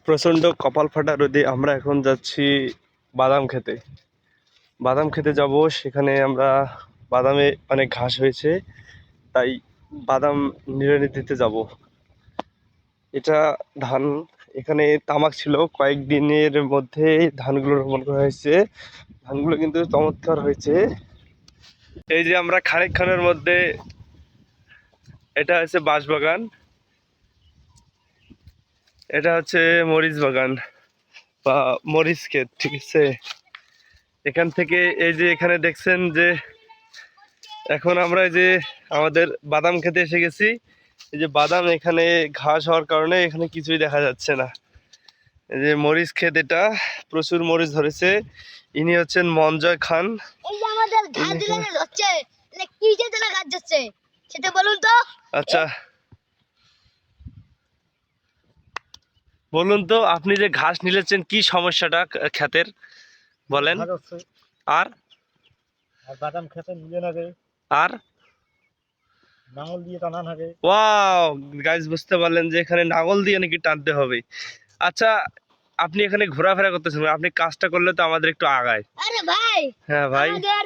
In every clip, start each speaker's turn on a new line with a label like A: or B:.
A: প্রচণ্ড কপাল ফাটা রোদে আমরা এখন যাচ্ছি বাদাম খেতে। বাদাম খেতে যাব, সেখানে আমরা বাদামে অনেক ঘাস হয়েছে, তাই বাদাম নিড়ানি দিতে যাব। এটা ধান, এখানে তামাক ছিল, কয়েকদিনের মধ্যে ধানগুলো রোপণ করা হয়েছে। ধানগুলো কিন্তু চমৎকার হয়েছে। এই যে আমরা খানিকক্ষণের মধ্যে, এটা হচ্ছে বাঁশবাগান, এটা হচ্ছে মরিচ বাগান বা মরিচ ক্ষেত, ঠিক আছে। এখান থেকে এই যে এখানে দেখছেন যে এখন আমরা এই যে আমাদের বাদাম খেতে এসে গেছি। এই যে বাদাম, এখানে ঘাস হওয়ার কারণে এখানে কিছুই দেখা যাচ্ছে না। এই যে মরিচ ক্ষেত, এটা প্রচুর মরিচ ধরেছে। ইনি হচ্ছেন মঞ্জয় খান।
B: এই যে আমাদের ঘাস দিলে হচ্ছে, মানে কি যে দিলে ঘাস যাচ্ছে সেটা বলুন তো।
A: আচ্ছা বলুন তো, আপনি যে ঘাস নিলেছেন কি সমস্যাটা ক্ষেতের বলেন। আর
C: বাদাম খেতে নিলে নাকি
A: আর
C: নাঙল দিয়ে টানা থাকে।
A: ওয়াও গাইস, বুঝতে পারলেন যে এখানে নাঙল দিয়ে নাকি টানতে হবে। আচ্ছা, আপনি এখানে ঘোরাফেরা করতেছেন, আপনি কাজটা করলে তো আমাদের একটু আগায়।
B: আরে ভাই,
A: হ্যাঁ ভাই,
B: আমাদের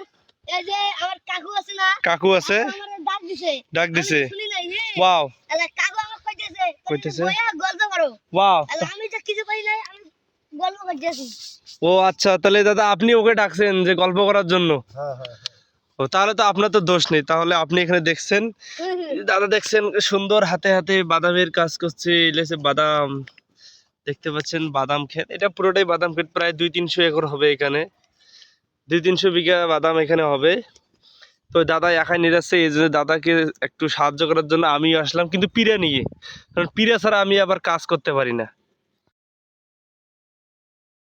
B: এই যে আমার কাকু আছে না,
A: কাকু আছে,
B: আমারে ডাক দিছে।
A: ডাক দিছে।
B: আমি শুনি নাই রে।
A: ওয়াও,
B: আরে কাকু আমাকে কইতেছে,
A: কইতেছে?
B: বইয়া গল্প করো।
A: ওয়াও।
B: আরে আমি তো কিছু পাই নাই, আমি গল্প করতেছি।
A: ও আচ্ছা, তাহলে দাদা আপনি ওকে ডাকছেন যে গল্প করার জন্য?
C: হ্যাঁ হ্যাঁ।
A: ও তাহলে তো আপনার তো দোষ নেই, তাহলে আপনি এখানে দেখছেন। দাদা দেখছেন সুন্দর হাতে হাতে বাদামের কাজ করছে, লেসে বাদাম দেখতে পাচ্ছেন, বাদাম ক্ষেত, এটা পুরোটাই বাদাম ক্ষেত। প্রায় 200-300 একর হবে এখানে, 200-300 বিঘা বাদাম এখানে হবে। তো দাদা একাই নিরাচ্ছে, এই জন্য দাদাকে একটু সাহায্য করার জন্য আমি আসলাম, কিন্তু পিড়ে নিয়ে, কারণ পিড়ে ছাড়া আমি আবার কাজ করতে পারি না।